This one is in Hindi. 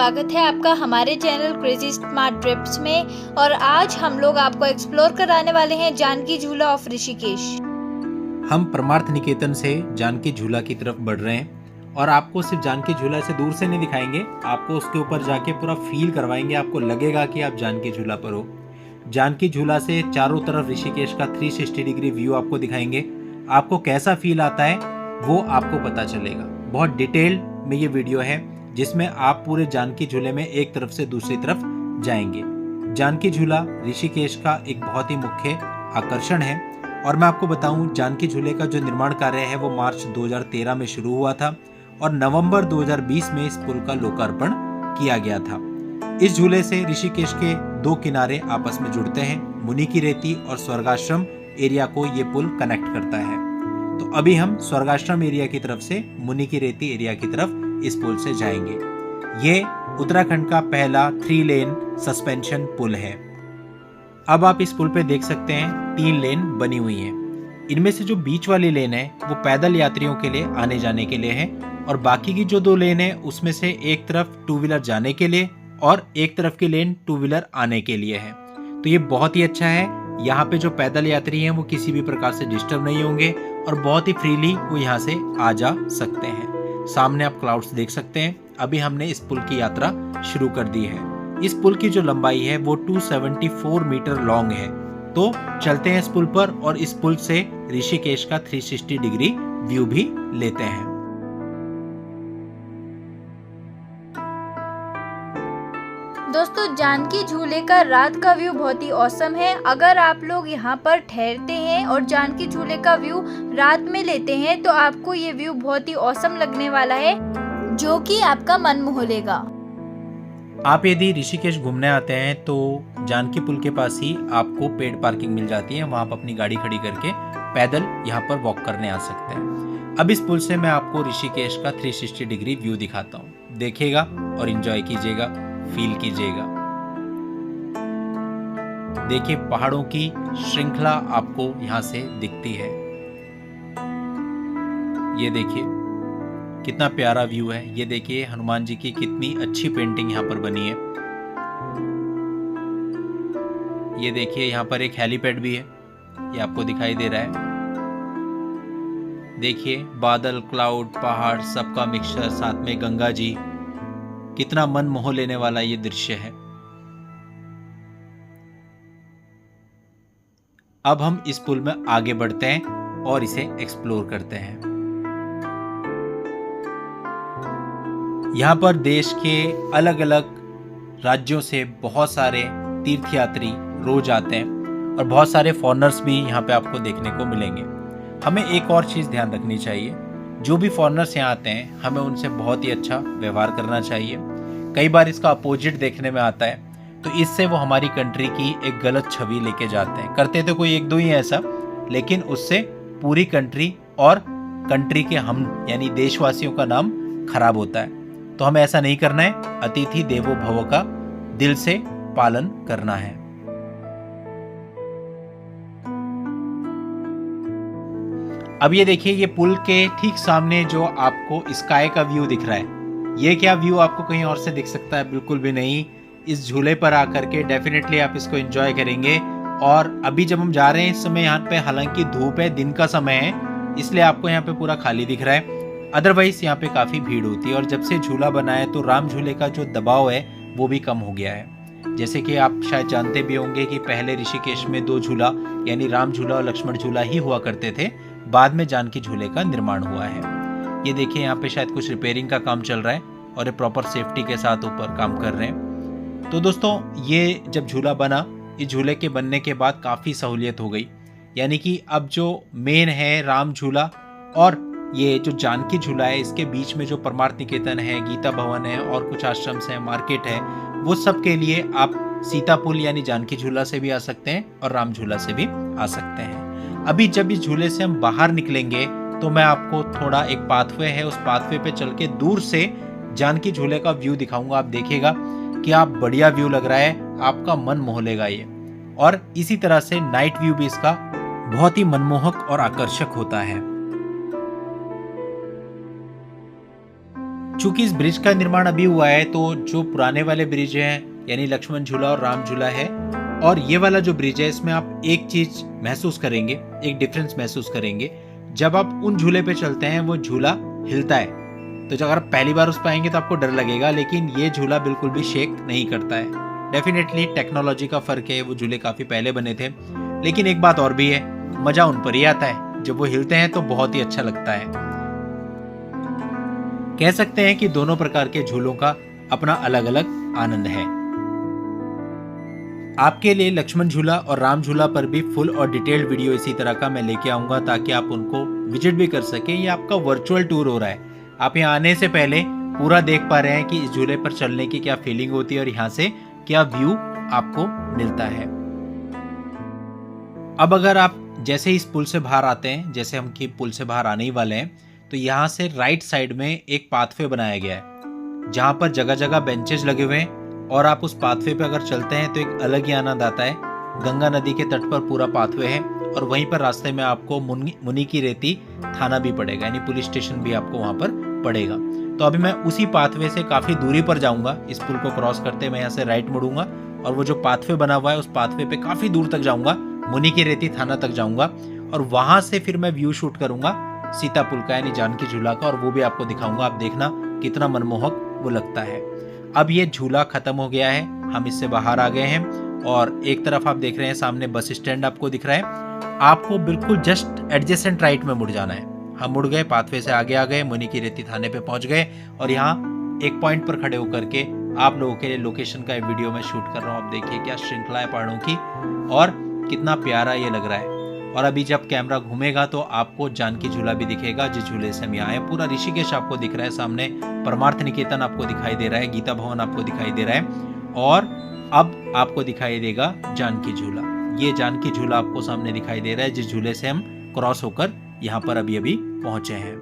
स्वागत है आपका हमारे चैनल क्रेजी स्मार्ट ट्रिप्स में। और आज हम लोग आपको एक्सप्लोर कराने वाले हैं जानकी झूला ऑफ ऋषिकेश। हम परमार्थ निकेतन से जानकी झूला की तरफ बढ़ रहे हैं और आपको सिर्फ जानकी झूला से दूर से नहीं दिखाएंगे, आपको उसके ऊपर जाके पूरा फील करवाएंगे। आपको लगेगा कि आप जानकी झूला पर हो। जानकी झूला से चारों तरफ ऋषिकेश का 360 डिग्री व्यू आपको दिखाएंगे। आपको कैसा फील आता है वो आपको पता चलेगा। बहुत डिटेल में ये वीडियो है जिसमें आप पूरे जानकी झूले में एक तरफ से दूसरी तरफ जाएंगे। जानकी झूला ऋषिकेश का एक बहुत ही मुख्य आकर्षण है और मैं आपको बताऊं, जानकी झूले का जो निर्माण कार्य है वो मार्च 2013 में शुरू हुआ था और नवंबर 2020 में इस पुल का लोकार्पण किया गया था। इस झूले से ऋषिकेश के दो किनारे आपस में जुड़ते हैं। मुनि की रेती और स्वर्गाश्रम एरिया को ये पुल कनेक्ट करता है। तो अभी हम स्वर्गाश्रम एरिया की तरफ से मुनि की रेती एरिया की तरफ इस पुल से जाएंगे। ये उत्तराखंड का पहला 3 लेन सस्पेंशन पुल है। अब आप इस पुल पे देख सकते हैं 3 लेन बनी हुई हैं। इनमें से जो बीच वाली लेन है वो पैदल यात्रियों के लिए आने जाने के लिए है और बाकी की जो 2 लेन है उसमें से एक तरफ 2 व्हीलर जाने के लिए और एक तरफ की लेन 2 व्हीलर आने के लिए है। तो ये बहुत ही अच्छा है। यहाँ पे जो पैदल यात्री हैं वो किसी भी प्रकार से डिस्टर्ब नहीं होंगे और बहुत ही फ्रीली वो यहाँ से आ जा सकते हैं। सामने आप क्लाउड्स देख सकते हैं। अभी हमने इस पुल की यात्रा शुरू कर दी है। इस पुल की जो लंबाई है वो 274 मीटर लॉन्ग है। तो चलते हैं इस पुल पर और इस पुल से ऋषिकेश का 360 डिग्री व्यू भी लेते हैं। दोस्तों, जानकी झूले का रात का व्यू बहुत ही औसम है। अगर आप लोग यहाँ पर ठहरते हैं और जानकी झूले का व्यू रात में लेते हैं तो आपको ये व्यू बहुत ही औसम लगने वाला है, जो कि आपका मन मोह लेगा। आप यदि ऋषिकेश घूमने आते हैं तो जानकी पुल के पास ही आपको पेड पार्किंग मिल जाती है। वहाँ आप अपनी गाड़ी खड़ी करके पैदल यहाँ पर वॉक करने आ सकते हैं। अब इस पुल से मैं आपको ऋषिकेश का 360 डिग्री व्यू दिखाता हूँ। देखिएगा और एंजॉय कीजिएगा, फील कीजिएगा। देखिए, पहाड़ों की श्रृंखला आपको यहां से दिखती है। ये देखिए कितना प्यारा व्यू है। ये देखिए हनुमान जी की कितनी अच्छी पेंटिंग यहां पर बनी है। ये देखिए यहां पर एक हेलीपैड भी है, ये आपको दिखाई दे रहा है। देखिए बादल, क्लाउड, पहाड़ सबका मिक्सचर, साथ में गंगा जी। कितना मन मोह लेने वाला ये दृश्य है। अब हम इस पुल में आगे बढ़ते हैं और इसे एक्सप्लोर करते हैं। यहाँ पर देश के अलग अलग राज्यों से बहुत सारे तीर्थयात्री रोज आते हैं और बहुत सारे फॉरेनर्स भी यहाँ पे आपको देखने को मिलेंगे। हमें एक और चीज ध्यान रखनी चाहिए, जो भी फॉरेनर्स यहाँ आते हैं हमें उनसे बहुत ही अच्छा व्यवहार करना चाहिए। कई बार इसका अपोजिट देखने में आता है, तो इससे वो हमारी कंट्री की एक गलत छवि लेके जाते हैं। करते तो कोई 1-2 ही है ऐसा, लेकिन उससे पूरी कंट्री और कंट्री के हम यानी देशवासियों का नाम खराब होता है। तो हमें ऐसा नहीं करना है। अतिथि देवो भव का दिल से पालन करना है। अब ये देखिए, ये पुल के ठीक सामने जो आपको स्काई का व्यू दिख रहा है, ये क्या व्यू आपको कहीं और से दिख सकता है? बिल्कुल भी नहीं। इस झूले पर आकर के डेफिनेटली आप इसको एंजॉय करेंगे। और अभी जब हम जा रहे हैं इस समय यहाँ पे हालांकि धूप है, दिन का समय है, इसलिए आपको यहाँ पे पूरा खाली दिख रहा है। अदरवाइज यहाँ पे काफी भीड़ होती है। और जब से झूला बना है तो राम झूले का जो दबाव है वो भी कम हो गया है। जैसे कि आप शायद जानते भी होंगे कि पहले ऋषिकेश में 2 झूला यानी राम झूला और लक्ष्मण झूला ही हुआ करते थे। बाद में जानकी झूले का निर्माण हुआ है। ये देखिए यहाँ पे शायद कुछ रिपेयरिंग का काम चल रहा है और ये प्रॉपर सेफ्टी के साथ ऊपर काम कर रहे हैं। तो दोस्तों, ये जब झूला बना, इस झूले के बनने के बाद काफ़ी सहूलियत हो गई। यानी कि अब जो मेन है राम झूला और ये जो जानकी झूला है, इसके बीच में जो परमार्थ निकेतन है, गीता भवन है और कुछ आश्रम्स हैं, मार्केट है, वो सब के लिए आप सीता पुल यानी जानकी झूला से भी आ सकते हैं और राम झूला से भी आ सकते हैं। अभी जब इस झूले से हम बाहर निकलेंगे तो मैं आपको थोड़ा एक पाथवे है, उस पाथवे पे चल के दूर से जानकी झूले का व्यू दिखाऊंगा। आप देखिएगा क्या बढ़िया व्यू लग रहा है, आपका मन मोह लेगा ये। और इसी तरह से नाइट व्यू भी इसका बहुत ही मनमोहक और आकर्षक होता है। चूंकि इस ब्रिज का निर्माण अभी हुआ है, तो जो पुराने वाले ब्रिज हैं यानी लक्ष्मण झूला और राम झूला है, और ये वाला जो ब्रिज है, इसमें आप एक चीज महसूस करेंगे, एक डिफरेंस महसूस करेंगे। जब आप उन झूले पे चलते हैं वो झूला हिलता है, तो अगर आप पहली बार उस पर आएंगे तो आपको डर लगेगा, लेकिन ये झूला बिल्कुल भी शेक नहीं करता है। डेफिनेटली टेक्नोलॉजी का फर्क है, वो झूले काफी पहले बने थे। लेकिन एक बात और भी है, मजा उन पर ही आता है, जब वो हिलते हैं तो बहुत ही अच्छा लगता है। कह सकते हैं कि दोनों प्रकार के झूलों का अपना अलग अलग आनंद है। आपके लिए लक्ष्मण झूला और राम झूला पर भी फुल और डिटेल्ड वीडियो इसी तरह का मैं लेके आऊंगा, ताकि आप उनको विजिट भी कर सकें। ये आपका वर्चुअल टूर हो रहा है, आप यहाँ आने से पहले पूरा देख पा रहे हैं कि इस झूले पर चलने की क्या फीलिंग होती है और यहाँ से क्या व्यू आपको मिलता है। अब अगर आप जैसे इस पुल से बाहर आते हैं, जैसे हम की पुल से बाहर आने ही वाले हैं, तो यहाँ से राइट साइड में एक पाथवे बनाया गया है, जहाँ पर जगह जगह बेंचेस लगे हुए हैं, और आप उस पाथवे पे अगर चलते हैं तो एक अलग ही आनंद आता है। गंगा नदी के तट पर पूरा पाथवे है, और वहीं पर रास्ते में आपको मुनि की रेती थाना भी पड़ेगा, यानी पुलिस स्टेशन भी आपको वहां पर पड़ेगा। तो अभी मैं उसी पाथवे से काफी दूरी पर जाऊंगा। इस पुल को क्रॉस करते मैं यहाँ से राइट मुड़ूंगा, और वो जो पाथवे बना हुआ है उस पाथवे पे काफी दूर तक जाऊंगा, मुनि की रेती थाना तक जाऊंगा, और वहां से फिर मैं व्यू शूट करूंगा सीता पुल का, यानी जानकी झूला का, और वो भी आपको दिखाऊंगा। आप देखना कितना मनमोहक वो लगता है। अब ये झूला खत्म हो गया है, हम इससे बाहर आ गए हैं, और एक तरफ आप देख रहे हैं सामने बस स्टैंड आपको दिख रहा है। आपको बिल्कुल जस्ट एडजेसेंट राइट में मुड़ जाना है। हम मुड़ गए, पाथवे से आगे आ गए, मुनि की रेती थाने पे पहुंच गए, और यहाँ एक पॉइंट पर खड़े होकर के आप लोगों के लिए लोकेशन का वीडियो में शूट कर रहा हूँ। आप देखिए क्या श्रृंखला है पहाड़ों की, और कितना प्यारा ये लग रहा है। और अभी जब कैमरा घूमेगा तो आपको जानकी झूला भी दिखेगा, जिस झूले से हम यहाँ आए। पूरा ऋषिकेश आपको दिख रहा है, सामने परमार्थ निकेतन आपको दिखाई दे रहा है, गीता भवन आपको दिखाई दे रहा है, और अब आपको दिखाई देगा जानकी झूला। ये जानकी झूला आपको सामने दिखाई दे रहा है, जिस झूले से हम क्रॉस होकर यहाँ पर अभी अभी पहुंचे हैं।